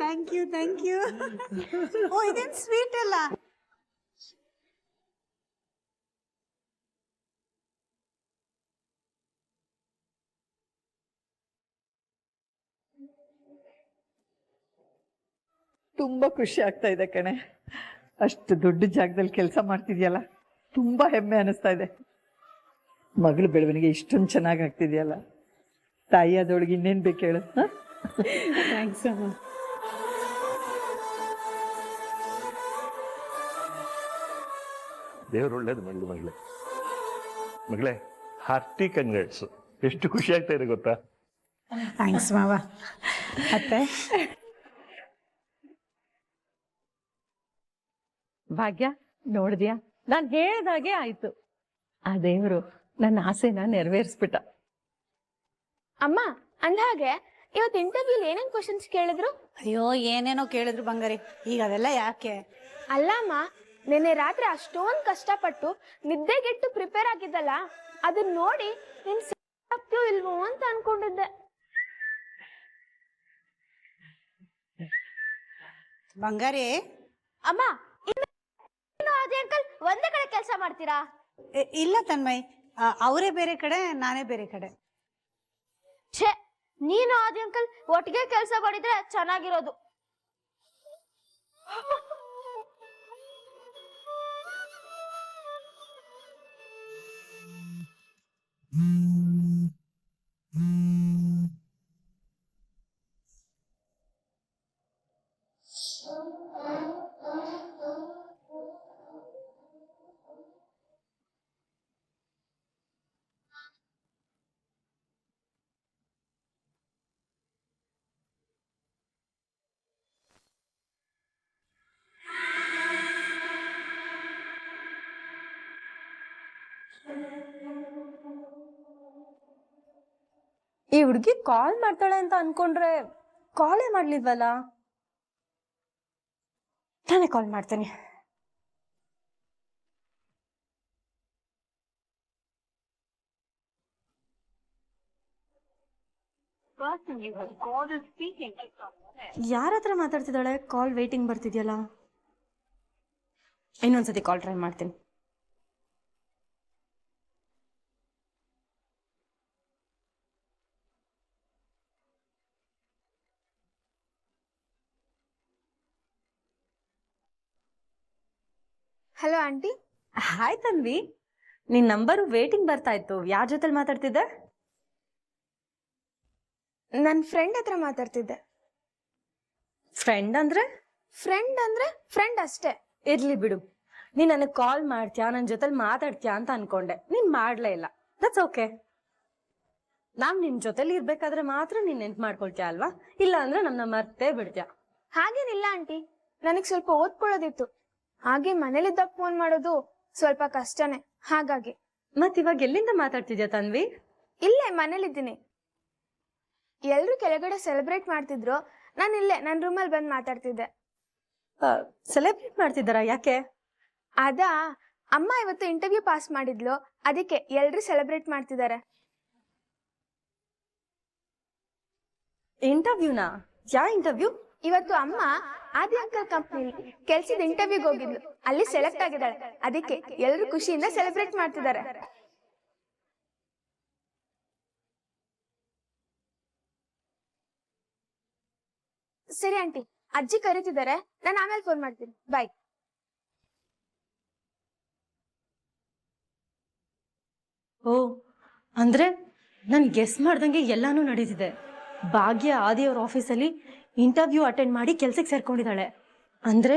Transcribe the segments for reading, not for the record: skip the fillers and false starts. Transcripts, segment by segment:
Thank you thank you. ಓ ಇದೇನು sweet ಅಲ್ಲ. ತುಂಬಾ ಖುಷಿ ಆಗ್ತಾ ಇದೆ ಕಣೆ. ಅಷ್ಟು ದೊಡ್ಡ ಜಾಗದಲ್ಲಿ ಕೆಲಸ ಮಾಡ್ತಿದ್ಯಲ್ಲ, ತುಂಬಾ ಹೆಮ್ಮೆ ಅನಿಸ್ತಾ ಇದೆ. ಮಗಳ ಬೆಳವಣಿಗೆ ಇಷ್ಟೊಂದು ಚೆನ್ನಾಗಿ ಆಗ್ತಿದ್ಯಲ್ಲ, ತಾಯಿ ಅದೊಳಗೆ ಇನ್ನೇನು ಬೇಕು ಹೇಳು. ಥ್ಯಾಂಕ್ಸ್ ಅಮ್ಮ. ದೇವ್ರು ಒಳ್ಳೇದು ಮಗಳು. ಮಗಳೇ ಹಾರ್ಟಿ ಕಂಗ್ರಾಟ್ಸ್. ಎಷ್ಟು ಖುಷಿ ಆಗ್ತಾ ಇದೆ ಗೊತ್ತಾ? ಥ್ಯಾಂಕ್ಸ್ ಮಾವ. ಅತ್ತೆ ಭಾಗ್ಯ, ನೋಡಿದ್ಯಾ, ನಾನು ಹೇಳ್ದಾಗೆ ಆಯ್ತು. ಆ ದೇವರು ನನ್ನ ಆಸೆನ ನೆರವೇರಿಸ್ಬಿಟ್ಟ. ಅಮ್ಮ, ಅಂದ್ಹಾಗೆ ಇವತ್ತು ಇಂಟರ್ವ್ಯೂಲಿ ಏನೇನ್ ಕ್ವಶನ್ಸ್ ಕೇಳಿದ್ರು? ಅಯ್ಯೋ ಏನೇನೋ ಕೇಳಿದ್ರು ಬಂಗಾರಿ, ಈಗ ಅದೆಲ್ಲ ಯಾಕೆ? ಅಲ್ಲಮ್ಮ, ನಿನ್ನೆ ರಾತ್ರಿ ಅಷ್ಟೊಂದ್ ಕಷ್ಟಪಟ್ಟು ನಿದ್ದೆಗೆಟ್ಟು ಪ್ರಿಪೇರ್ ಆಗಿದ್ದಲ್ಲ, ಅದನ್ನ ನೋಡಿ ನಿನ್ ಆಗ್ತೀಯೋ ಇಲ್ವೋ ಅಂತ ಅನ್ಕೊಂಡಿದ್ದೆ. ಬಂಗಾರಿ. ಅಮ್ಮ, ಅಂಕಲ್ ಒಂದೇ ಕಡೆ ಕೆಲಸ ಮಾಡ್ತೀರಾ? ಇಲ್ಲ ತನ್ಮಯ್, ಅವರೇ ಬೇರೆ ಕಡೆ, ನಾನೇ ಬೇರೆ ಕಡೆ. ಛೇ, ನೀನು ಆದಿ ಅಂಕಲ್ ಒಟ್ಟಿಗೆ ಕೆಲಸ ಮಾಡಿದ್ರೆ ಚೆನ್ನಾಗಿರೋದು. ಈ ಹುಡುಗಿ ಕಾಲ್ ಮಾಡ್ತಾಳೆ ಅಂತ ಅನ್ಕೊಂಡ್ರೆ ಕಾಲೇ ಮಾಡ್ಲಿಲ್ವಲ್ಲ. ನಾನೇ ಕಾಲ್ ಮಾಡ್ತೇನೆ. ಯಾರ ಹತ್ರ ಮಾತಾಡ್ತಿದ್ದಾಳೆ? ಕಾಲ್ ವೇಟಿಂಗ್ ಬರ್ತಿದ್ಯಲ್ಲ. ಇನ್ನೊಂದ್ಸತಿ ಕಾಲ್ ಟ್ರೈ ಮಾಡ್ತೀನಿ. Hello aunty. ಹಾಯ್ ತನ್ವಿ, ನಿನ್ ನಂಬರು ವೇಟಿಂಗ್ ಬರ್ತಾ ಇತ್ತು. ಯಾರ ಜೊತೆಲಿ ಮಾತಾಡ್ತಿದ್ದೆ? ನನ್ನ ಫ್ರೆಂಡ್ ಹತ್ರ ಮಾತಾಡ್ತಿದ್ದೆ. ಫ್ರೆಂಡ್ ಅಂದ್ರೆ? ಫ್ರೆಂಡ್ ಅಷ್ಟೇ. ಇರ್ಲಿ ಬಿಡು, ನೀನ್ ನನಗೆ ಕಾಲ್ ಮಾಡ್ತೀಯಾ, ನನ್ನ ಜೊತೆಲಿ ಮಾತಾಡ್ತೀಯಾ ಅಂತ ಅನ್ಕೊಂಡೆ. ನೀನ್ ಮಾಡ್ಲೇ ಇಲ್ಲ. That's okay. ನಾವ್ ನಿನ್ ಜೊತೆಲಿ ಇರ್ಬೇಕಾದ್ರೆ ಮಾತ್ರ ನೀನ್ ನೆನ್ಪು ಮಾಡ್ಕೊಳ್ತೀಯ ಅಲ್ವಾ? ಇಲ್ಲ ಅಂದ್ರೆ ನಮ್ನ ಮರ್ತೇ ಬಿಡ್ತೀಯ. ಹಾಗೇನಿಲ್ಲ ಆಂಟಿ, ನನಗ್ ಸ್ವಲ್ಪ ಓದ್ಕೊಳ್ಳೋದಿತ್ತು. ಹಾಗೆ ಮನೇಲಿದ್ದಾಗ ಫೋನ್ ಮಾಡೋದು ಸ್ವಲ್ಪ ಕಷ್ಟನೇ, ಹಾಗಾಗಿ. ಮತ್ ಇವಾಗ ಎಲ್ಲಿಂದ ಮಾತಾಡ್ತಿದ್ಯಾ ತನ್ವಿ? ಇಲ್ಲೇ ಮನೇಲಿದ್ದೀನಿ. ಎಲ್ರು ಕೆಳಗಡೆ ಸೆಲೆಬ್ರೇಟ್ ಮಾಡ್ತಿದ್ರು, ನಾನು ಇಲ್ಲೇ ನನ್ನ ರೂಮಲ್ಲಿ ಬಂದು ಮಾತಾಡ್ತಿದ್ದೆ. ಸೆಲೆಬ್ರೇಟ್ ಮಾಡ್ತಿದ್ದಾರಾ? ಯಾಕೆ? ಅದಾ, ಅಮ್ಮ ಇವತ್ತು ಇಂಟರ್ವ್ಯೂ ಪಾಸ್ ಮಾಡಿದ್ಲು, ಅದಕ್ಕೆ ಎಲ್ರು ಸೆಲೆಬ್ರೇಟ್ ಮಾಡ್ತಿದ್ದಾರೆ. ಇಂಟರ್ವ್ಯೂನಾ? ಯಾ ಇಂಟರ್ವ್ಯೂ? ಇವತ್ತು ಅಮ್ಮ ಆದಿ ಅಂಕಲ್ ಕಂಪ್ನಿಲಿ ಕೆಲ್ಸದ ಇಂಟರ್ವ್ಯೂಗೆ ಹೋಗಿದ್ಲು, ಅಲ್ಲಿ ಸೆಲೆಕ್ಟ್ ಆಗಿದ್ದಾಳೆ. ಅದಕ್ಕೆ ಎಲ್ರು ಖುಷಿಯಿಂದ ಸೆಲೆಬ್ರೇಟ್ ಮಾಡ್ತಿದ್ದಾರೆ. ಸರಿ ಆಂಟಿ, ಅಜ್ಜಿ ಕರೀತಿದ್ದಾರೆ, ನಾನು ಆಮೇಲೆ ಫೋನ್ ಮಾಡ್ತೀನಿ. ಬಾಯ್. ಓ, ಅಂದ್ರೆ ನನ್ ಗೆಸ್ ಮಾಡ್ದಂಗೆ ಎಲ್ಲಾನು ನಡೀತಿದೆ. ಭಾಗ್ಯ ಆದಿಯವ್ರ ಆಫೀಸಲ್ಲಿ ಇಂಟರ್ವ್ಯೂ ಅಟೆಂಡ್ ಮಾಡಿ ಕೆಲ್ಸಕ್ಕೆ ಸೇರ್ಕೊಂಡಿದ್ದಾಳೆ. ಅಂದ್ರೆ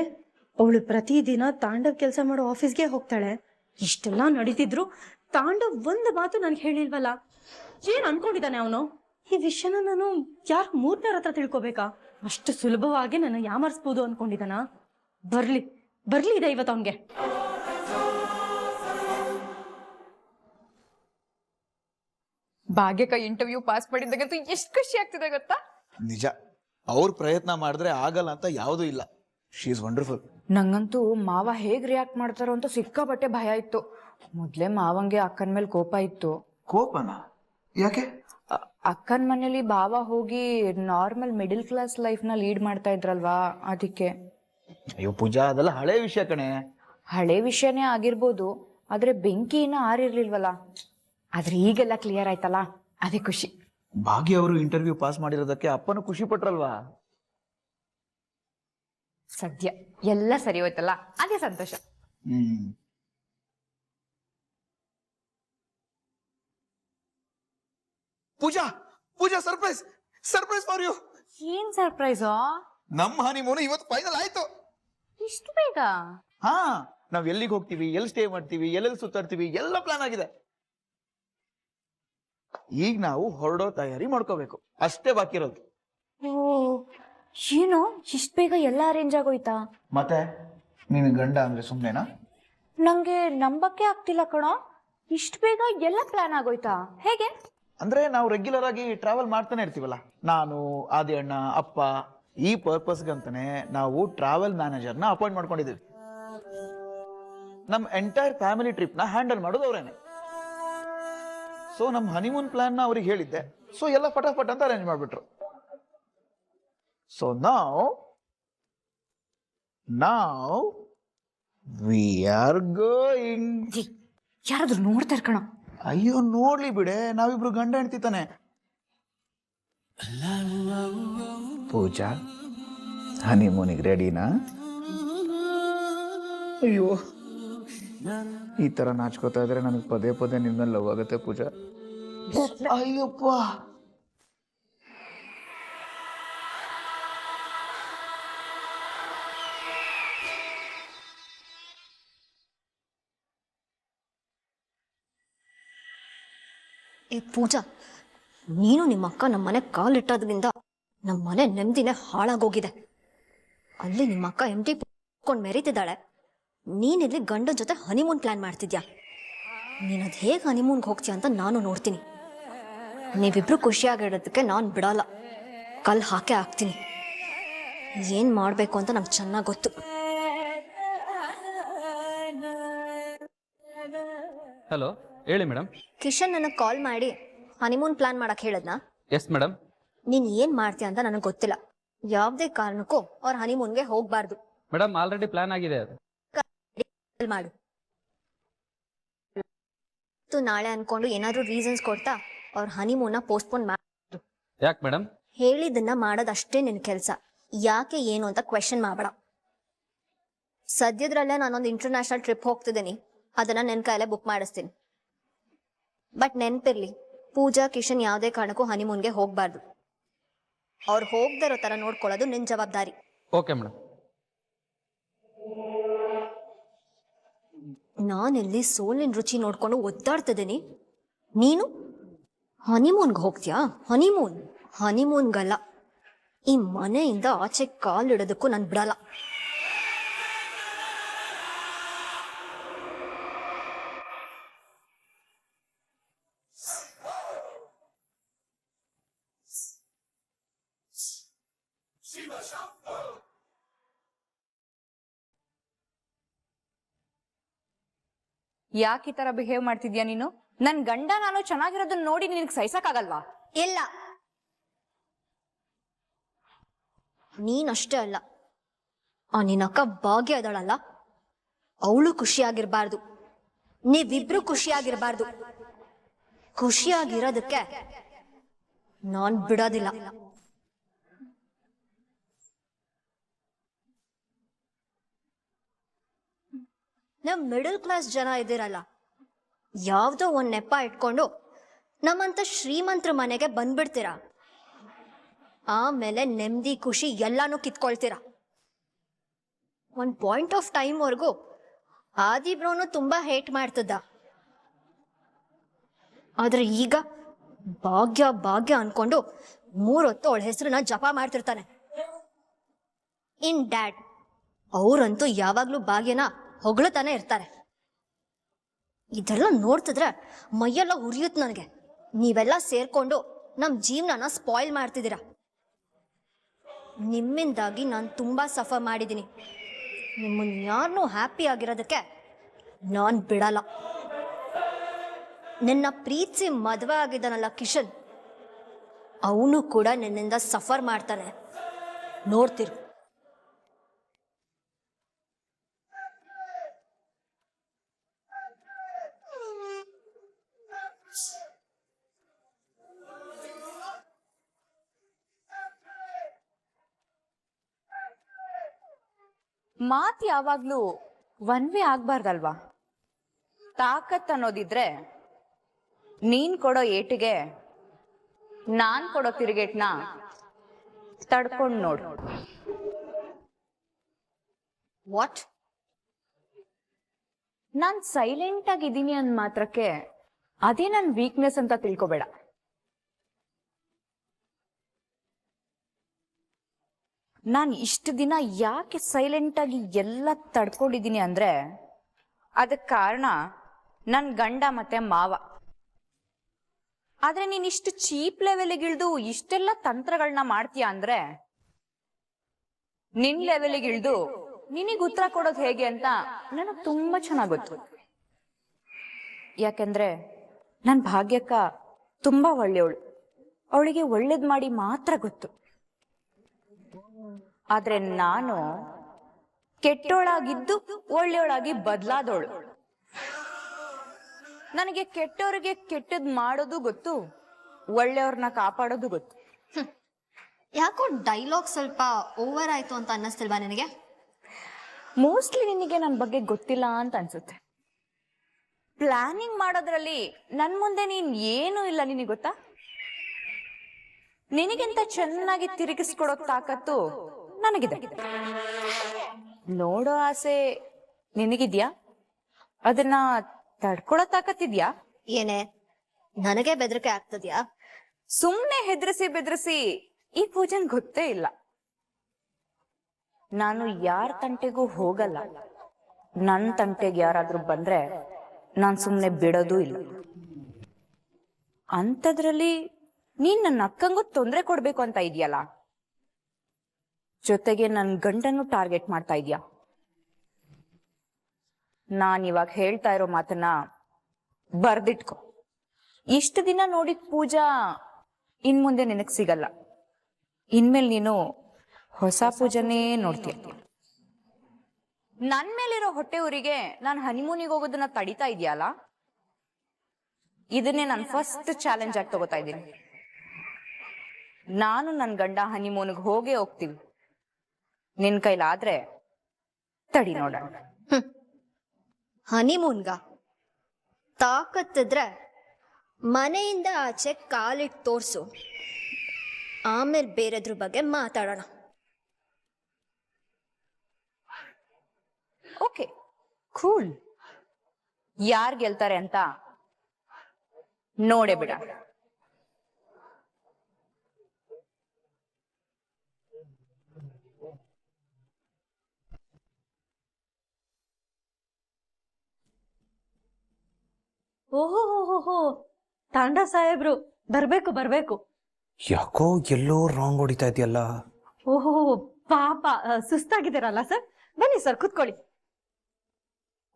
ಅವಳು ಪ್ರತಿದಿನ ತಾಂಡವ್ ಕೆಲಸ ಮಾಡೋ ಆಫೀಸ್ಗೆ ಹೋಗ್ತಾಳೆ. ಇಷ್ಟೆಲ್ಲ ನಡೀತಿದ್ರು ತಾಂಡವ್ ಒಂದು ಮಾತು ನನ್ಗೆ ಹೇಳಿಲ್ವಲ್ಲ. ಏನ್ ಅನ್ಕೊಂಡಿದ್ದಾನೆ ಅವನು? ಈ ವಿಷಯನ ನಾನು ಯಾರು ಮೂರನೇರ ಹತ್ರ ತಿಳ್ಕೊಬೇಕಾ? ಅಷ್ಟು ಸುಲಭವಾಗಿ ನನ್ನ ಯಾಮರ್ಸ್ಬೋದು ಅನ್ಕೊಂಡಿದ್ದಾನ? ಬರ್ಲಿ ಇದೆ ಇವತ್ತು ಅವನ್ಗೆ. ಭಾಗ್ಯಕ ಇಂಟರ್ವ್ಯೂ ಪಾಸ್ ಮಾಡಿದಾಗಂತೂ ಎಷ್ಟು ಖುಷಿ ಆಗ್ತಿದೆ ಗೊತ್ತಾ? ನಿಜ, ಅವ್ರ ಪ್ರಯತ್ನ ಮಾಡಿದ್ರೆ ಆಗಲ್ಲ ಅಂತ ಯಾವುದೂ ಇಲ್ಲ. She is wonderful. ನಂಗಂತೂ ಮಾವ ಹೇಗ್ ರಿಯಾಕ್ಟ್ ಮಾಡ್ತಾರೋ ಅಂತ ಸಿಕ್ಕಾಪಟ್ಟೆ ಭಯ ಇತ್ತು. ಮೊದ್ಲೇ ಮಾವಂಗೆ ಅಕ್ಕನ ಮೇಲೆ ಕೋಪ ಇತ್ತು. ಕೋಪನ? ಯಾಕೆ? ಅಕ್ಕನ ಮನೇಲಿ ಭಾವ ಹೋಗಿ ನಾರ್ಮಲ್ ಮಿಡಿಲ್ ಕ್ಲಾಸ್ ಲೈಫ್ನ ಲೀಡ್ ಮಾಡ್ತಾ ಇದ್ರಲ್ವಾ, ಅದಕ್ಕೆ. ಅಯ್ಯೋ ಪೂಜಾ, ಅದೆಲ್ಲ ಹಳೆ ವಿಷಯ ಕಣೆ. ಹಳೆ ವಿಷಯನೇ ಆಗಿರ್ಬೋದು, ಆದ್ರೆ ಬೆಂಕಿ ಇನ್ನ ಆರಿರ್ಲಿಲ್ವಲ್ಲ. ಆದ್ರೆ ಈಗೆಲ್ಲ ಕ್ಲಿಯರ್ ಆಯ್ತಲ್ಲ, ಅದೇ ಖುಷಿ. ಭಾಗ್ಯ ಅವರು ಇಂಟರ್ವ್ಯೂ ಪಾಸ್ ಮಾಡಿರೋದಕ್ಕೆ ಅಪ್ಪನು ಖುಷಿ ಪಟ್ರಲ್ವಾ? ಸದ್ಯ ಎಲ್ಲ ಸರಿ ಹೋಯ್ತಲ್ಲ, ಅದೇ ಸಂತೋಷ. ಪೂಜಾ, ಪೂಜಾ, ಸರ್ಪ್ರೈಸ್, ಸರ್ಪ್ರೈಸ್ ಫಾರ್ ಯು. ಏನ್ ಸರ್ಪ್ರೈಸು? ನಮ್ಮ ಹನಿಮೂನ್ ಇವತ್ತು ಫೈನಲ್ ಆಯ್ತು. ಇಷ್ಟು ಬೇಗ? ಹಾ, ನಾವ್ ಎಲ್ಲಿಗೆ ಹೋಗ್ತೀವಿ, ಎಲ್ಲಿ ಸ್ಟೇ ಮಾಡ್ತೀವಿ, ಎಲ್ಲೆಲ್ಲಿ ಸುತ್ತಾಡ್ತೀವಿ, ಎಲ್ಲ ಪ್ಲಾನ್ ಆಗಿದೆ. ಈಗ ನಾವು ಹೊರಡೋ ತಯಾರಿ ಮಾಡ್ಕೋಬೇಕು, ಅಷ್ಟೇ ಬಾಕಿ ಇರೋದು. ಓ, ಏನು ಇಷ್ಟು ಬೇಗ ಎಲ್ಲ ಅರೇಂಜ್ ಆಗೋಯ್ತಾ? ಮತ್ತೆ ನೀನು ಗಂಡ ಅಂದ್ರೆ ಸುಮ್ನೆನಾ? ನಂಗೆ ನಂಬಕ್ಕೆ ಆಗ್ತಿಲ್ಲ ಕಣೋ, ಇಷ್ಟು ಬೇಗ ಎಲ್ಲ ಪ್ಲಾನ್ ಆಗೋಯ್ತಾ? ಹೇಗೆ? ಅಂದ್ರೆ ನಾವು ರೆಗ್ಯುಲರ್ ಆಗಿ ಟ್ರಾವೆಲ್ ಮಾಡ್ತಾನೆ ಇರ್ತೀವಲ್ಲ, ನಾನು, ಆದಿ ಅಣ್ಣ, ಅಪ್ಪ. ಈ ಪರ್ಪಸ್ಗಂತಾನೆ ನಾವು ಟ್ರಾವೆಲ್ ಮ್ಯಾನೇಜರ್ನ ಅಪಾಯಿಂಟ್ ಮಾಡ್ಕೊಂಡಿದ್ದೀವಿ. ನಮ್ ಎಂಟೈರ್ ಫ್ಯಾಮಿಲಿ ಟ್ರಿಪ್ ನ ಹ್ಯಾಂಡಲ್ ಮಾಡೋದು ಅವರೇನೆ. ಸೊ ನಮ್ ಹನಿಮೂನ್ ಪ್ಲಾನ್ ನ ಅವ್ರಿಗೆ ಹೇಳಿದ್ದೆ, ಸೊ ಎಲ್ಲ ಫಟಾಫಟ್ ಅಂತ ಅರೇಂಜ್ ಮಾಡ್ಬಿಟ್ರು. So now we are going. ಯಾರಾದ್ರೂ ನೋಡ್ತಾರ ಕಣ. ಅಯ್ಯೋ ನೋಡ್ಲಿ ಬಿಡೆ, ನಾವಿಬ್ರು ಗಂಡ ಹೆಂಡ್ತಿ ತಾನೆ. ಪೂಜಾ, ಹನಿಮೂನಿಗೆ ರೆಡಿನಾ? ಅಯ್ಯೋ, ಈ ತರ ನಾಚ್ಕೋತಾ ಇದ್ರೆ ನನಗೆ ಪದೇ ಪದೇ ನಿನ್ನ ಲವ್ ಆಗುತ್ತೆ ಪೂಜಾ. ಅಯ್ಯಪ್ಪ. ಏ ಪೂಜಾ, ನೀನು ನಿಮ್ಮ ಅಕ್ಕ ನಮ್ಮ ಮನೆ ಕಾಲಿಟ್ಟೋದ್ರಿಂದ ನಮ್ಮ ಮನೆ ನೆಮ್ಮದಿನೇ ಹಾಳಾಗೋಗಿದೆ. ಅಲ್ಲಿ ನಿಮ್ಮ ಅಕ್ಕ ಕೊಂಡು ಮೆರೀತಿದ್ದಾಳೆ, ನೀನಿಲ್ಲಿ ಗಂಡನ ಜೊತೆ ಹನಿಮೂನ್ ಪ್ಲಾನ್ ಮಾಡ್ತಿದ್ಯಾ. ನೀನದು ಹೇಗೆ ಹನಿಮೂನ್ಗೆ ಹೋಗ್ತೀಯ ಅಂತ ನಾನು ನೋಡ್ತೀನಿ. ನೀವಿಬ್ರು ಖುಷಿಯಾಗಿಡೋದಕ್ಕೆ ನಾನು ಬಿಡಲ್ಲ, ಕಲ್ಲು ಹಾಕೇ ಹಾಕ್ತೀನಿ. ಏನು ಮಾಡಬೇಕು ಅಂತ ನಂಗೆ ಚೆನ್ನಾಗಿ ಗೊತ್ತು. ಹಲೋ, ಹೇಳಿ ಮೇಡಮ್. ಕಿಶನ್ ನನಗೆ ಕಾಲ್ ಮಾಡಿ ಹನಿಮೂನ್ ಪ್ಲಾನ್ ಮಾಡಕ್ಕೆ ಹೇಳಿದ್ನಾ? Yes madam. ನೀನು ಏನು ಮಾಡ್ತೀಯ ಅಂತ ನನಗೆ ಗೊತ್ತಿಲ್ಲ. ಯಾವುದೇ ಕಾರಣಕ್ಕೂ ಅವ್ರ ಹನಿಮೂನ್ಗೆ ಹೋಗಬಾರ್ದು. ಮೇಡಮ್, ಆಲ್ರೆಡಿ ಪ್ಲಾನ್ ಆಗಿದೆ ಅದು. ಮಾಡು. ನಾಳೆ ಅನ್ಕೊಂಡು ಏನಾದ್ರೂ ರೀಸನ್ಸ್ ಕೊಡ್ತಾ ಅವ್ರ ಹನಿಮೂನ್ನ ಪೋಸ್ಟ್ಪೋನ್ ಮಾಡು. ಯಾಕೆ ಮೇಡಮ್? ಹೇಳಿದ್ದನ್ನ ಮಾಡೋದಷ್ಟೇ ನಿನ್ನ ಕೆಲಸ. ಯಾಕೆ ಏನು ಅಂತ ಕ್ವೆಶನ್ ಮಾಡಬೇಡ. ಸದ್ಯದ್ರಲ್ಲೇ ನಾನೊಂದು ಇಂಟರ್ನ್ಯಾಷನಲ್ ಟ್ರಿಪ್ ಹೋಗ್ತಿದ್ದೀನಿ, ಅದನ್ನ ನನ್ನ ಕೈಯಲ್ಲೇ ಬುಕ್ ಮಾಡಿಸ್ತೀನಿ. ಬಟ್ ನೆನ್ಪಿರ್ಲಿ, ಪೂಜಾ, ಕಿಶನ್ ಯಾವುದೇ ಕಾರಣಕ್ಕೂ ಹನಿಮೂನ್ಗೆ ಹೋಗ್ಬಾರ್ದು. ಅವ್ರು ಹೋಗ್ದಿರೋ ತರ ನೋಡ್ಕೊಳ್ಳೋದು ನಿನ್ನ ಜವಾಬ್ದಾರಿ. Okay madam. ನಾನಿಲ್ಲಿ ಸೋಲಿನ ರುಚಿ ನೋಡ್ಕೊಂಡು ಒದ್ದಾಡ್ತಿದ್ದೀನಿ, ನೀನು ಹನಿಮೂನ್ಗೆ ಹೋಗ್ತೀಯಾ? ಹನಿಮೂನ್ಗಲ್ಲ, ಈ ಮನೆಯಿಂದ ಆಚೆ ಕಾಲಿಡೋದಕ್ಕೂ ನಾನು ಬಿಡಲ್ಲ. ಯಾಕೆ ಈ ತರ ಬಿಹೇವ್ ಮಾಡ್ತಿದ್ಯಾ ನೀನು? ನನ್ ಗಂಡ ನಾನು ಚೆನ್ನಾಗಿರೋದನ್ನ ನೋಡಿ ನಿನಗೆ ಸಹಿಸಕ್ಕಾಗಲ್ವಾ? ಇಲ್ಲ, ನೀನಷ್ಟೇ ಅಲ್ಲ, ಆ ನಿನ್ನಕ್ಕ ಭಾಗ್ಯ ಇದ್ದಾಳಲ್ಲ, ಅವಳು ಖುಷಿಯಾಗಿರ್ಬಾರ್ದು. ನೀವಿಬ್ರು ಖುಷಿಯಾಗಿರ್ಬಾರ್ದು. ಖುಷಿಯಾಗಿರೋದಕ್ಕೆ ನಾನ್ ಬಿಡೋದಿಲ್ಲ. ನಮ್ ಮಿಡಲ್ ಕ್ಲಾಸ್ ಜನ ಇದ್ದೀರಲ್ಲ, ಯಾವ್ದೋ ಒಂದ್ ನೆಪ ಇಟ್ಕೊಂಡು ನಮ್ಮಂತ ಶ್ರೀಮಂತರ ಮನೆಗೆ ಬಂದ್ಬಿಡ್ತೀರಾ. ಆಮೇಲೆ ನೆಮ್ಮದಿ, ಖುಷಿ ಎಲ್ಲಾನು ಕಿತ್ಕೊಳ್ತೀರಾ. ಒಂದ್ ಪಾಯಿಂಟ್ ಆಫ್ ಟೈಮ್ ವರ್ಗೂ ಆದಿಬ್ರೋನು ತುಂಬಾ ಹೇಟ್ ಮಾಡ್ತಿದ್ದ. ಆದ್ರೆ ಈಗ ಭಾಗ್ಯ ಭಾಗ್ಯ ಅನ್ಕೊಂಡು 3 ಹೊತ್ತು ಅವಳ ಹೆಸರನ್ನ ಜಪ ಮಾಡ್ತಿರ್ತಾನೆ. ಇನ್ ಡ್ಯಾಡ್ ಅವ್ರಂತೂ ಯಾವಾಗ್ಲೂ ಭಾಗ್ಯನ ಹೊಗಳ್ತಾನೆ ಇರ್ತಾರೆ. ಇದೆಲ್ಲ ನೋಡ್ತಿದ್ರೆ ಮೈಯೆಲ್ಲ ಉರಿಯುತ್ತೆ ನನಗೆ. ನೀವೆಲ್ಲ ಸೇರ್ಕೊಂಡು ನಮ್ ಜೀವನನ ಸ್ಪಾಯ್ಲ್ ಮಾಡ್ತಿದ್ದೀರಾ. ನಿಮ್ಮಿಂದಾಗಿ ನಾನು ತುಂಬಾ ಸಫರ್ ಮಾಡಿದ್ದೀನಿ. ನಿಮ್ಮನ್ನ ಯಾರನ್ನೂ ಹ್ಯಾಪಿ ಆಗಿರೋದಕ್ಕೆ ನಾನು ಬಿಡಲ್ಲ. ನಿನ್ನ ಪ್ರೀತಿಸಿ ಮದುವೆ ಆಗಿದ್ದಾನಲ್ಲ ಕಿಶನ್, ಅವನು ಕೂಡ ನಿನ್ನಿಂದ ಸಫರ್ ಮಾಡ್ತಾನೆ, ನೋಡ್ತಿರು. ಮಾತ್ ಯಾವಾಗ್ಲೂ ಒನ್ ವೇ ಆಗ್ಬಾರ್ದಲ್ವಾ? ತಾಕತ್ ಅನ್ನೋದಿದ್ರೆ ನೀನ್ ಕೊಡೋ ಏಟಿಗೆ ನಾನ್ ಕೊಡೋ ತಿರುಗೇಟ್ನ ತಡ್ಕೊಂಡ್ ನೋಡು. ವಾಟ್? ನಾನ್ ಸೈಲೆಂಟ್ ಆಗಿದ್ದೀನಿ ಅಂದ್ ಮಾತ್ರಕ್ಕೆ ಅದೇ ನನ್ ವೀಕ್ನೆಸ್ ಅಂತ ತಿಳ್ಕೊಬೇಡ. ನಾನ್ ಇಷ್ಟು ದಿನ ಯಾಕೆ ಸೈಲೆಂಟ್ ಆಗಿ ಎಲ್ಲ ತಡ್ಕೊಂಡಿದ್ದೀನಿ ಅಂದ್ರೆ ಅದಕ್ಕೆ ಕಾರಣ ನನ್ ಗಂಡ ಮತ್ತೆ ಮಾವ. ಆದ್ರೆ ನೀನ್ ಇಷ್ಟು ಚೀಪ್ ಲೆವೆಲ್ಗಿಳ್ದು ಇಷ್ಟೆಲ್ಲ ತಂತ್ರಗಳನ್ನ ಮಾಡ್ತೀಯ ಅಂದ್ರೆ ನಿನ್ ಲೆವೆಲ್ಗಿಳ್ದು ನಿನಗ್ ಉತ್ತರ ಕೊಡೋದು ಹೇಗೆ ಅಂತ ನನಗ್ ತುಂಬಾ ಚೆನ್ನಾಗ್ ಗೊತ್ತು. ಯಾಕಂದ್ರೆ ನನ್ ಭಾಗ್ಯಕ್ಕ ತುಂಬಾ ಒಳ್ಳೆಯವಳು, ಅವಳಿಗೆ ಒಳ್ಳೇದ್ ಮಾಡಿ ಮಾತ್ರ ಗೊತ್ತು. ಆದ್ರೆ ನಾನು ಕೆಟ್ಟೋಳಾಗಿದ್ದು ಒಳ್ಳೆಯವಳಾಗಿ ಬದಲಾದವಳು. ನನಗೆ ಕೆಟ್ಟವ್ರಿಗೆ ಕೆಟ್ಟದ್ ಮಾಡೋದು ಗೊತ್ತು, ಒಳ್ಳೆಯವ್ರನ್ನ ಕಾಪಾಡೋದು ಗೊತ್ತು. ಯಾಕೋ ಡೈಲಾಗ್ ಸ್ವಲ್ಪ ಓವರ್ ಆಯ್ತು ಅಂತ ಅನ್ನಿಸ್ತಿಲ್ವಾ ನಿನಗೆ? ಮೋಸ್ಟ್ಲಿ ನಿನಗೆ ನನ್ನ ಬಗ್ಗೆ ಗೊತ್ತಿಲ್ಲ ಅಂತ ಅನ್ಸುತ್ತೆ. ಪ್ಲಾನಿಂಗ್ ಮಾಡೋದ್ರಲ್ಲಿ ನನ್ ಮುಂದೆ ನೀನ್ ಏನೂ ಇಲ್ಲ, ನಿನಗೆ ಗೊತ್ತಾ? ನಿನಗಿಂತ ಚೆನ್ನಾಗಿ ತಿರುಗಿಸ್ಕೊಡೋ ತಾಕತ್ತು ನನಗಿದೆ. ನೋಡೋ ಆಸೆ ನಿನಗಿದ್ಯಾ? ಅದನ್ನ ತಡ್ಕೊಳೋ ತಾಕತ್ತಿದ್ಯಾ? ಏನೇ ನನಗೆ ಬೆದರಿಕೆ ಆಗ್ತದ್ಯಾ? ಸುಮ್ನೆ ಹೆದರಿಸಿ ಬೆದರಿಸಿ ಈ ಪೂಜನ್ ಗೊತ್ತೇ ಇಲ್ಲ. ನಾನು ಯಾರ ತಂಟೆಗೂ ಹೋಗಲ್ಲ. ನನ್ ತಂಟೆಗೆ ಯಾರಾದ್ರೂ ಬಂದ್ರೆ ನಾನ್ ಸುಮ್ನೆ ಬಿಡೋದೂ ಇಲ್ಲ. ಅಂಥದ್ರಲ್ಲಿ ನೀನ್ ನನ್ನ ಅಕ್ಕಂಗೂ ತೊಂದರೆ ಕೊಡ್ಬೇಕು ಅಂತ ಇದೆಯಲ್ಲ, ಜೊತೆಗೆ ನನ್ ಗಂಡನ್ನು ಟಾರ್ಗೆಟ್ ಮಾಡ್ತಾ ಇದೀಯ. ನಾನ್ ಇವಾಗ ಹೇಳ್ತಾ ಇರೋ ಮಾತನ್ನ ಬರ್ದಿಟ್ಕೊ. ಇಷ್ಟು ದಿನ ನೋಡಿದ ಪೂಜಾ ಇನ್ ಮುಂದೆ ನಿನಗ್ ಸಿಗಲ್ಲ. ಇನ್ಮೇಲೆ ನೀನು ಹೊಸ ಪೂಜನೇ ನೋಡ್ತೀಯ. ನನ್ ಮೇಲಿರೋ ಹೊಟ್ಟೆ ಊರಿಗೆ ನಾನು ಹನಿಮೂನಿಗೆ ಹೋಗೋದನ್ನ ತಡಿತಾ ಇದೆಯಲ್ಲ, ಇದನ್ನೇ ನಾನು ಫಸ್ಟ್ ಚಾಲೆಂಜ್ ಆಗಿ ತಗೋತಾ ಇದ್ದೀನಿ. ನಾನು ನನ್ ಗಂಡ ಹನಿಮೂನ್ಗೆ ಹೋಗೇ ಹೋಗ್ತೀವಿ. ನಿನ್ ಕೈಲಾದ್ರೆ ತಡಿ ನೋಡೋಣ. ಹನಿಮೂನ್ಗ ತಾಕತ್ತಿದ್ರೆ ಮನೆಯಿಂದ ಆಚೆ ಕಾಲಿಟ್ಟು ತೋರ್ಸು, ಆಮೇಲೆ ಬೇರೆದ್ರ ಬಗ್ಗೆ ಮಾತಾಡೋಣ. Okay, cool. ಯಾರ್ ಗೆಲ್ತಾರೆ ಅಂತ ನೋಡೇ ಬಿಡ. ಓಹೋ, ತಾಂಡ ಸಾಹೇಬ್ರು ಬರ್ಬೇಕು ಬರ್ಬೇಕು. ಯಾಕೋ ಎಲ್ಲೋ ರಾಂಗ್ ಹೊಡಿತಾ ಇದೆಯಲ್ಲ. ಓಹೋ ಪಾಪ, ಸುಸ್ತಾಗಿದ್ದೀರಲ್ಲ ಸರ್? ಬನ್ನಿ ಸರ್, ಕುತ್ಕೊಳ್ಳಿ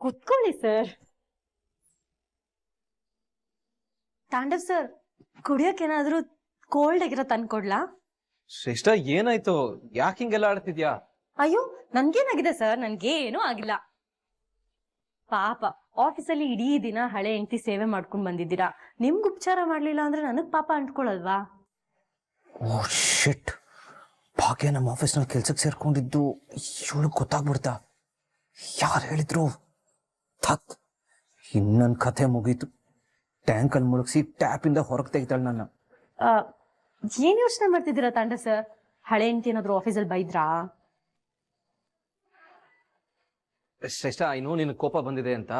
ಕುತ್ಕೊಳ್ಳಿ ಸರ್. ತಾಂಡವ್ ಸರ್, ಕುಡಿಯೋಕೇನಾದ್ರೂ ಕೋಲ್ಡ್ ಆಗಿರೋ ತಂದ್ಕೊಡ್ಲಾ? ಶ್ರೇಷ್ಠ, ಏನಾಯ್ತು? ಯಾಕೆ ಹಿಂಗೆಲ್ಲ ಆಡ್ತಿದ್ಯಾ? ಅಯ್ಯೋ, ನನ್ಗೇನಾಗಿದೆ ಸರ್? ನನ್ಗೇನೂ ಆಗಿಲ್ಲ. ಪಾಪ, ಆಫೀಸಲ್ಲಿ ಇಡೀ ದಿನ ಹಳೆ ಹೆಂಡತಿ ಸೇವೆ ಮಾಡ್ಕೊಂಡ್ ಬಂದಿದ್ದೀರಾ. ನಿಮ್ಗೆ ಉಪಚಾರ ಮಾಡ್ಲಿಲ್ಲ ಅಂದ್ರೆ ನನಗ್ ಪಾಪ ಅಂಟ್ಕೊಳಲ್ವಾ? ಓ ಶಿಟ್, ಭಾಗ್ಯ ನಮ್ಮ ಆಫೀಸ್ನಲ್ಲಿ ಕೆಲ್ಸಕ್ಕೆ ಸೇರ್ಕೊಂಡಿದ್ದು ಇವಳು ಗೊತ್ತಾಗ್ಬಿಡ್ತಾ? ಯಾರು ಹೇಳಿದ್ರು? ಥತ್, ಇನ್ನೊಂದು ಕಥೆ ಮುಗೀತು. ಟ್ಯಾಂಕಲ್ಲಿ ಮುಳುಗಿಸಿ ಟ್ಯಾಪಿಂದ ಹೊರಗೆ ತೆಗಿತಾಳೆ ನನ್ನ. ಏನ್ ಯೋಚನೆ ಮಾಡ್ತಿದ್ದೀರಾ ತಾಂಡ ಸರ್? ಹಳೆ ಹೆಂಡತಿ ಏನಾದ್ರು ಆಫೀಸಲ್ಲಿ ಬೈದ್ರಾ? ಶ್ರೇಷ್ಠ, ಐನೋ ನಿನ್ ಕೋಪ ಬಂದಿದೆ ಅಂತ,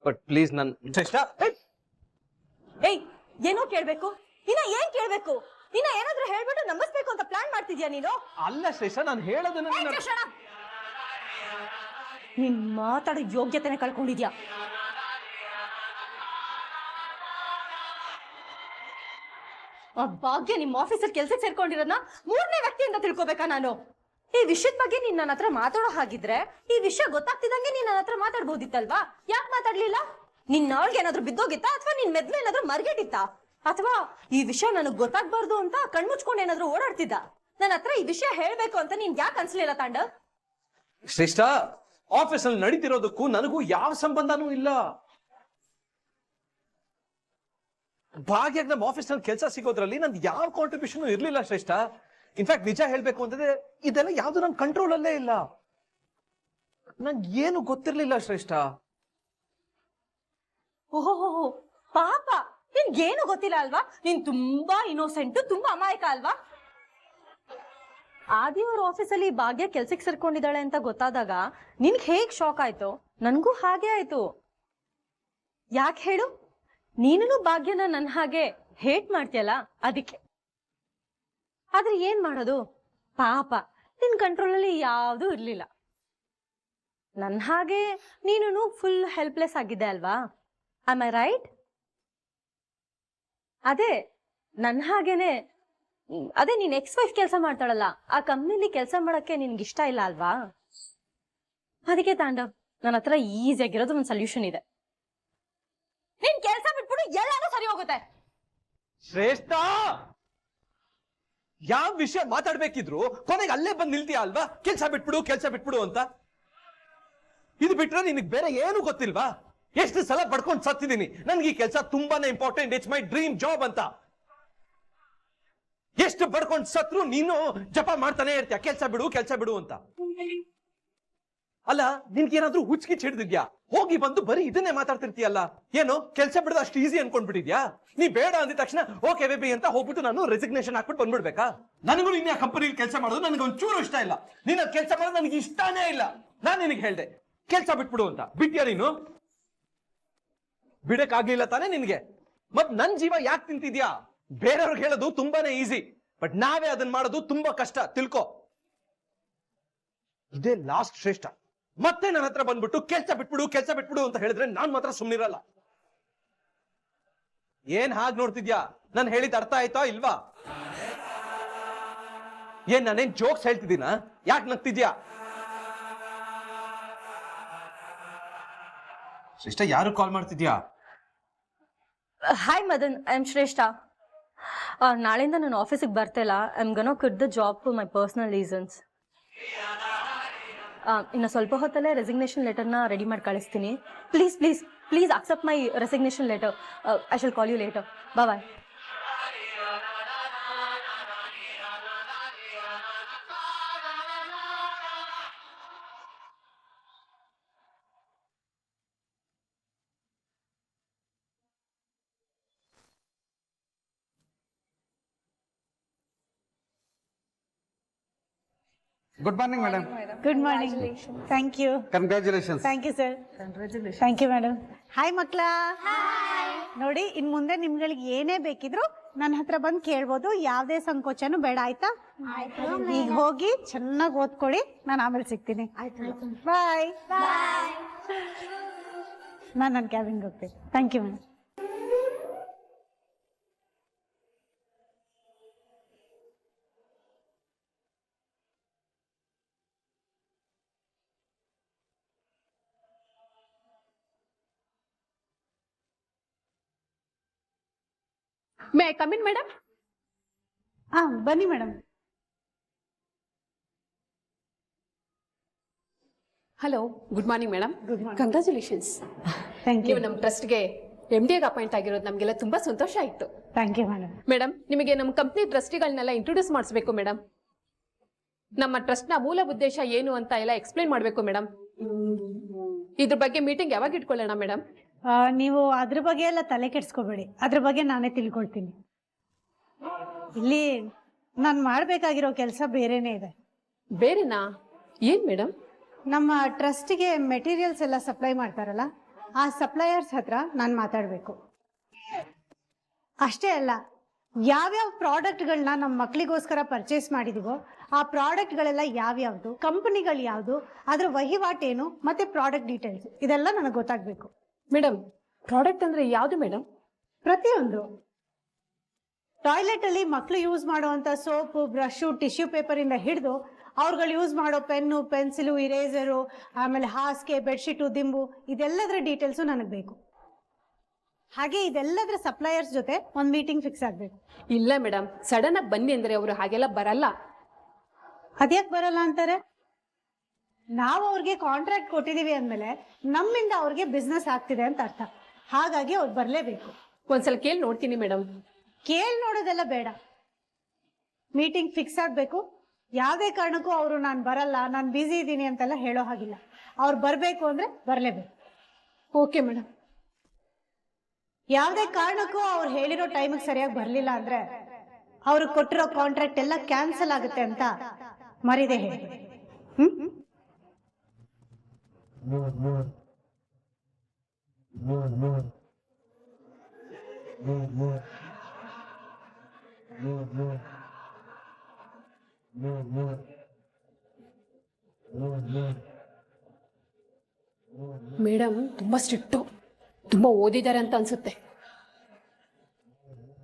ಬಟ್ ಪ್ಲೀಸ್ ಶ್ರೇಷ್ಠ. ಏಯ್, ಏನೋ ಕೇಳ್ಬೇಕು? ಇನ್ನ ಏನ್ ಕೇಳ್ಬೇಕು? ಇನ್ನ ಏನಾದ್ರೂ ಹೇಳ್ಬಿಟ್ಟು ನಂಬಿಸ್ಬೇಕು ಅಂತ ಪ್ಲಾನ್ ಮಾಡ್ತಿದ್ಯಾ ನೀನು? ಅಲ್ಲ ಶ್ರೇಷ್ಠ, ನಾನು ಹೇಳೋದನ್ನ ನೀನ್ ಮಾತಾಡೋ ಯೋಗ್ಯತೆನೆ ಕಳ್ಕೊಂಡಿದ್ಯಾ. ಆ ಭಾಗ್ಯ ನಿಮ್ ಆಫೀಸಲ್ಲಿ ಕೆಲ್ಸಕ್ಕೆ ಸೇರ್ಕೊಂಡಿರೋದನ್ನ 3ನೇ ವ್ಯಕ್ತಿಯಿಂದ ತಿಳ್ಕೊಬೇಕಾ ನಾನು? ಈ ವಿಷಯದ ಬಗ್ಗೆ ನೀನ್ ನನ್ನ ಹತ್ರ ಮಾತಾಡೋ ಹಾಗಿದ್ರೆ ಈ ವಿಷಯ ಗೊತ್ತಾಗ್ತಿದಂಗೆ ನೀನ್ ನನ್ನ ಹತ್ರ ಮಾತಾಡ್ಬೋದಿತ್ತಲ್ವಾ? ಯಾಕೆ ಮಾತಾಡ್ಲಿಲ್ಲ? ನಿನ್ ನಾಳ್ಗೆ ಏನಾದ್ರೂ ಬಿದ್ದೋಗಿತ್ತಾ ಅಥವಾ ನಿನ್ ಮೆದ್ಲು ಏನಾದ್ರೂ ಮರ್ಗೆಟ್ಟಿತ್ತಾ? ಅಥವಾ ಈ ವಿಷಯ ನನಗ್ ಗೊತ್ತಾಗ್ಬಾರ್ದು ಅಂತ ಕಣ್ಮುಚ್ಕೊಂಡು ಏನಾದ್ರು ಓಡಾಡ್ತಿದ್ದ? ನನ್ನ ಹತ್ರ ಈ ವಿಷಯ ಹೇಳ್ಬೇಕು ಅಂತ ನೀನ್ ಯಾಕೆ ಅನ್ಸ್ಲಿಲ್ಲ ತಾಂಡವ್? ಶ್ರೇಷ್ಠ, ಆಫೀಸ್ ಅಲ್ಲಿ ನಡೀತಿರೋದಕ್ಕೂ ನನಗೂ ಯಾವ ಸಂಬಂಧನೂ ಇಲ್ಲ. ಭಾಗ್ಯಾಗ ನಮ್ಮ ಆಫೀಸ್ ನಲ್ಲಿ ಕೆಲಸ ಸಿಗೋದ್ರಲ್ಲಿ ನಂದು ಯಾವ ಕಾಂಟ್ರಿಬ್ಯೂಷನ್ ಇರ್ಲಿಲ್ಲ ಶ್ರೇಷ್ಠ. ಇನ್ಫ್ಯಾಕ್ಟ್ ನಿಜ ಹೇಳ್ಬೇಕು ಅಂತಂದ್ರೆ ಇದೆಲ್ಲ ಯಾವ್ದು ನನ್ನ ಕಂಟ್ರೋಲ್ ಅಲ್ಲೇ ಇಲ್ಲ. ನಂಗೆ ಏನು ಗೊತ್ತಿರ್ಲಿಲ್ಲ ಶ್ರೇಷ್ಠ. ಓಹೋ ಪಾಪ, ನಿನ್ಗೇನು ಗೊತ್ತಿಲ್ಲ ಅಲ್ವಾ? ನೀನ್ ತುಂಬಾ ಇನ್ನೋಸೆಂಟ್, ತುಂಬಾ ಅಮಾಯಕ ಅಲ್ವಾ? ಆದಿ ಅವ್ರ ಆಫೀಸಲ್ಲಿ ಭಾಗ್ಯ ಕೆಲ್ಸಕ್ಕೆ ಸೇರ್ಕೊಂಡಿದ್ದಾಳೆ ಅಂತ ಗೊತ್ತಾದಾಗ ನಿನ್ಗೆ ಹೇಗ್ ಶಾಕ್ ಆಯ್ತು, ನನ್ಗೂ ಹಾಗೆ ಆಯ್ತು. ಯಾಕೆ ಹೇಳು? ನೀನು ಭಾಗ್ಯನ ನನ್ ಹಾಗೆ ಹೇಟ್ ಮಾಡ್ತೀಯಲ್ಲ, ಅದಕ್ಕೆ. ಆದ್ರೆ ಏನ್ ಮಾಡೋದು, ಪಾಪ ನಿನ್ ಕಂಟ್ರೋಲಲ್ಲಿ ಯಾವ್ದೂ ಇರ್ಲಿಲ್ಲ. ನನ್ ಹಾಗೆ ನೀನು ಫುಲ್ ಹೆಲ್ಪ್ಲೆಸ್ ಆಗಿದ್ದೆ ಅಲ್ವಾ? Am I right? ಅದೇ ನನ್ ಹಾಗೇನೆ, ಅದೇ ನೀನ್ ಎಕ್ಸ್-ವೈಫ್ ಕೆಲಸ ಮಾಡ್ತಾಳಲ್ಲ, ಆ ಕಂಪ್ನಿಲಿ ಕೆಲಸ ಮಾಡಕ್ಕೆ ನಿನ್ಗೆ ಇಷ್ಟ ಇಲ್ಲ ಅಲ್ವಾ? ಅದಕ್ಕೆ ತಾಂಡವ್, ನನ್ನ ಹತ್ರ ಈಸಿಯಾಗಿರೋದು ಒಂದು ಸೊಲ್ಯೂಷನ್ ಇದೆ. ನೀನ್ ಕೆಲಸ ಬಿಟ್ಬಿಡು, ಎಲ್ಲಾನು ಸರಿ ಹೋಗುತ್ತೆ. ಶ್ರೇಷ್ಠ, ಯಾವ ವಿಷಯ ಮಾತಾಡ್ಬೇಕಿದ್ರು ಕೊನೆಗೆ ಅಲ್ಲೇ ಬಂದು ನಿಲ್ತೀಯ ಅಲ್ವಾ? ಕೆಲ್ಸ ಬಿಟ್ಬಿಡು ಅಂತ. ಇದು ಬಿಟ್ರೆ ನಿನಗೆ ಬೇರೆ ಏನು ಗೊತ್ತಿಲ್ವಾ? ಎಷ್ಟು ಸಲ ಬಡ್ಕೊಂಡು ಸತ್ತಿದ್ದೀನಿ, ನನ್ಗೆ ಈ ಕೆಲಸ ತುಂಬಾನೇ important, it's my dream job ಅಂತ. ಎಷ್ಟು ಬಡ್ಕೊಂಡು ಸತ್ರು ನೀನು ಜಪ ಮಾಡ್ತಾನೆ ಇರ್ತೀಯ, ಕೆಲ್ಸ ಬಿಡು ಅಂತ. ಅಲ್ಲ, ನಿನ್ಗೇನಾದ್ರೂ ಹುಚ್ಚಿಗೆ ಹಿಡಿದಿದ್ಯಾ? ಹೋಗಿ ಬಂದು ಬರೀ ಇದನ್ನೇ ಮಾತಾಡ್ತಿರ್ತೀಯಲ್ಲ. ಏನು ಕೆಲಸ ಬಿಡೋದು ಅಷ್ಟು ಈಸಿ ಅನ್ಕೊಂಡ್ಬಿಟ್ಟಿದ್ಯಾ? ನೀ ಬೇಡ ಅಂದಿದ ತಕ್ಷಣ ಓಕೆ ಬೇಬಿ ಅಂತ ಹೋಗ್ಬಿಟ್ಟು ನಾನು ರೆಸಿಗ್ನೇಷನ್ ಹಾಕ್ಬಿಟ್ಟು ಬಂದ್ಬಿಡ್ಬೇಕಾ? ನನಗೂ ನಿನ್ನ ಕಂಪನಿಲಿ ಕೆಲಸ ಮಾಡೋದು ನನಗೆ ಒಂಚೂರು ಇಷ್ಟ ಇಲ್ಲ. ನೀನು ಕೆಲಸ ಮಾಡೋದು ನನಗೆ ಇಷ್ಟಾನೇ ಇಲ್ಲ. ನಾನು ನಿನಗೆ ಹೇಳ್ದೆ ಕೆಲಸ ಬಿಟ್ಬಿಡು ಅಂತ, ಬಿಟ್ಯಾ ನೀನು? ಬಿಡಕ್ಕಾಗ್ಲಿಲ್ಲ ತಾನೇ ನಿನ್ಗೆ? ಮತ್ ನನ್ ಜೀವ ಯಾಕೆ ತಿಂತಿದ್ಯಾ? ಬೇರೆಯವ್ರಿಗೆ ಹೇಳೋದು ತುಂಬಾನೇ ಈಸಿ, ಬಟ್ ನಾವೇ ಅದನ್ನ ಮಾಡೋದು ತುಂಬಾ ಕಷ್ಟ, ತಿಳ್ಕೊ. ಇದೇ ಲಾಸ್ಟ್ ಶ್ರೇಷ್ಠ. ಮತ್ತೆ ನನ್ನ ಹತ್ರ ಬಂದ್ಬಿಟ್ಟು ಕೆಲಸ ಬಿಟ್ಬಿಡು ಅಂತ ಹೇಳಿದ್ರೆ ನಾನ್ ಮಾತ್ರ ಸುಮ್ನಿರಲ್ಲ. ಏನ್ ಹಾಗೆ ನೋಡ್ತಿದ್ಯಾ? ನಾನು ಹೇಳಿದ ಅರ್ಥ ಆಯ್ತಾ ಇಲ್ವಾ? ಏನ್ ನಾನೇನ್ ಜೋಕ್ಸ್ ಹೇಳ್ತಿದ್ದೀನ? ಯಾಕೆ ನಗ್ತಿದ್ಯಾ? ಶ್ರೇಷ್ಠ, ಯಾರು ಕಾಲ್ ಮಾಡ್ತಿದ್ಯಾ? ಹಾಯ್ ಮದನ್, ಐ ಆಮ್ ಶ್ರೇಷ್ಠ. ನಾಳೆಯಿಂದ ನಾನು ಆಫೀಸಿಗೆ ಬರ್ತಿಲ್ಲ. I am gonna quit the job for my personal reasons. ಇನ್ನು ಸ್ವಲ್ಪ ಹೊತ್ತಲ್ಲೇ ರೆಸಿಗ್ನೇಷನ್ ಲೆಟರ್ನ ರೆಡಿ ಮಾಡಿ ಕಳಿಸ್ತೀನಿ. Please accept my resignation letter. I shall call you later. Bye. Good morning madam. Good morning. Thank you. Congratulations. Thank you sir. Thank you madam. Hi ಮಕ್ಳ. ನೋಡಿ, ಇನ್ ಮುಂದೆ ನಿಮ್ಗಳಿಗೆ ಏನೇ ಬೇಕಿದ್ರು ನನ್ನ ಹತ್ರ ಬಂದು ಕೇಳ್ಬೋದು. ಯಾವುದೇ ಸಂಕೋಚನೂ ಬೇಡ, ಆಯ್ತಾ? ಈಗ ಹೋಗಿ ಚೆನ್ನಾಗಿ ಓದ್ಕೊಳ್ಳಿ, ನಾನು ಆಮೇಲೆ ಸಿಗ್ತೀನಿ. ಬಾಯ್. ನಾನು ನನ್ನ ಕ್ಯಾಬಿನ್ಗೆ ಹೋಗ್ತೀನಿ. Thank you madam. May I come in madam? ಬನ್ನಿ madam. Hello, good morning madam. Congratulations. Thank you. ನೀವು ನಮ್ಮ ಟ್ರಸ್ಟ್ಗೆ MD ಆಗಿ ಅಪಾಯಿಂಟ್ ಆಗಿರೋದು ನಮಗೆಲ್ಲ ತುಂಬಾ ಸಂತೋಷ ಆಯಿತು. Thank you madam. ಮೇಡಮ್, ನಿಮಗೆ ನಮ್ಮ ಕಂಪ್ನಿ ಟ್ರಸ್ಟಿಗಳನ್ನೆಲ್ಲ ಇಂಟ್ರೊಡ್ಯೂಸ್ ಮಾಡಿಸ್ಬೇಕು ಮೇಡಮ್. ನಮ್ಮ ಟ್ರಸ್ಟ್ನ ಮೂಲ ಉದ್ದೇಶ ಏನು ಅಂತ ಎಲ್ಲ ಎಕ್ಸ್ಪ್ಲೈನ್ ಮಾಡಬೇಕು ಮೇಡಮ್. ಇದ್ರ ಬಗ್ಗೆ ಮೀಟಿಂಗ್ ಯಾವಾಗ ಇಟ್ಕೊಳ್ಳೋಣ ಮೇಡಮ್? ನೀವು ಅದ್ರ ಬಗ್ಗೆ ಎಲ್ಲ ತಲೆ ಕೆಡ್ಸ್ಕೋಬೇಡಿ, ಅದ್ರ ಬಗ್ಗೆ ನಾನೇ ತಿಳ್ಕೊಳ್ತೀನಿ. ಇಲ್ಲಿ ನಾನು ಮಾಡಬೇಕಾಗಿರೋ ಕೆಲಸ ಬೇರೆನೇ ಇದೆ. ಬೇರೆನಾ? ಏನ್ ಮೇಡಮ್? ನಮ್ಮ ಟ್ರಸ್ಟಿಗೆ ಮೆಟೀರಿಯಲ್ಸ್ ಎಲ್ಲ ಸಪ್ಲೈ ಮಾಡ್ತಾರಲ್ಲ, ಆ ಸಪ್ಲೈಯರ್ಸ್ ಹತ್ರ ನಾನು ಮಾತಾಡಬೇಕು. ಅಷ್ಟೇ ಅಲ್ಲ, ಯಾವ್ಯಾವ ಪ್ರಾಡಕ್ಟ್ಗಳನ್ನ ನಮ್ಮ ಮಕ್ಕಳಿಗೋಸ್ಕರ ಪರ್ಚೇಸ್ ಮಾಡಿದೀವೋ ಆ ಪ್ರಾಡಕ್ಟ್ಗಳೆಲ್ಲ ಯಾವ್ಯಾವ್ದು, ಕಂಪನಿಗಳು ಯಾವುದು, ಅದ್ರ ವಹಿವಾಟೇನು, ಮತ್ತೆ ಪ್ರಾಡಕ್ಟ್ ಡೀಟೇಲ್ಸ್, ಇದೆಲ್ಲ ನನಗೆ ಗೊತ್ತಾಗಬೇಕು. ಮೇಡಮ್, ಪ್ರಾಡಕ್ಟ್ ಅಂದ್ರೆ ಯಾವುದು ಮೇಡಮ್? ಪ್ರತಿಯೊಂದು. ಟಾಯ್ಲೆಟ್ ಅಲ್ಲಿ ಮಕ್ಕಳು ಯೂಸ್ ಮಾಡುವಂತ ಸೋಪು, ಬ್ರಷು, ಟಿಶ್ಯೂ ಪೇಪರ್ ಇಂದ ಹಿಡಿದು ಅವ್ರುಗಳು ಯೂಸ್ ಮಾಡೋ ಪೆನ್ನು, ಪೆನ್ಸಿಲು, ಇರೇಸರು, ಆಮೇಲೆ ಹಾಸಿಗೆ, ಬೆಡ್ಶೀಟು, ದಿಂಬು, ಇದೆಲ್ಲದರ ಡೀಟೇಲ್ಸು ನನಗೆ ಬೇಕು. ಹಾಗೆ ಇದೆಲ್ಲದರ ಸಪ್ಲೈಯರ್ಸ್ ಜೊತೆ ಒಂದು ಮೀಟಿಂಗ್ ಫಿಕ್ಸ್ ಆಗಬೇಕು. ಇಲ್ಲ ಮೇಡಮ್, ಸಡನ್ ಆಗಿ ಬನ್ನಿ ಅಂದ್ರೆ ಅವರು ಹಾಗೆಲ್ಲ ಬರಲ್ಲ. ಅದ್ಯಾಕೆ ಬರಲ್ಲ ಅಂತಾರೆ? ನಾವು ಅವ್ರಿಗೆ ಕಾಂಟ್ರಾಕ್ಟ್ ಕೊಟ್ಟಿದೀವಿ ಅಂದಮೇಲೆ ನಮ್ಮಿಂದ ಅವ್ರಿಗೆ ಬಿಸ್ನೆಸ್ ಆಗ್ತಿದೆ ಅಂತ ಅರ್ಥ. ಹಾಗಾಗಿ ಅವ್ರು ಬರಲೇಬೇಕು. ಒಂದ್ಸಲ ಕೇಳಿ ನೋಡ್ತೀನಿ ಮೇಡಮ್. ಕೇಳಿ ನೋಡೋದೆಲ್ಲ ಬೇಡ, ಮೀಟಿಂಗ್ ಫಿಕ್ಸ್ ಆಗಬೇಕು. ಯಾವುದೇ ಕಾರಣಕ್ಕೂ ಅವರು ನಾನು ಬರಲ್ಲ, ನಾನು ಬ್ಯುಸಿ ಇದ್ದೀನಿ ಅಂತೆಲ್ಲ ಹೇಳೋ ಹಾಗಿಲ್ಲ. ಅವ್ರು ಬರಬೇಕು ಅಂದ್ರೆ ಬರಲೇಬೇಕು. Okay madam. ಯಾವುದೇ ಕಾರಣಕ್ಕೂ ಅವ್ರು ಹೇಳಿರೋ ಟೈಮಿಗೆ ಸರಿಯಾಗಿ ಬರಲಿಲ್ಲ ಅಂದ್ರೆ ಅವ್ರಿಗೆ ಕೊಟ್ಟಿರೋ ಕಾಂಟ್ರಾಕ್ಟ್ ಎಲ್ಲ ಕ್ಯಾನ್ಸಲ್ ಆಗುತ್ತೆ ಅಂತ ಮರಿದೆ ಹೇಳಿ. ಮೇಡಮ್ ತುಂಬಾ ಸ್ಟ್ರಿಕ್ಟು, ತುಂಬಾ ಓದಿದ್ದಾರೆ ಅಂತ ಅನ್ಸುತ್ತೆ.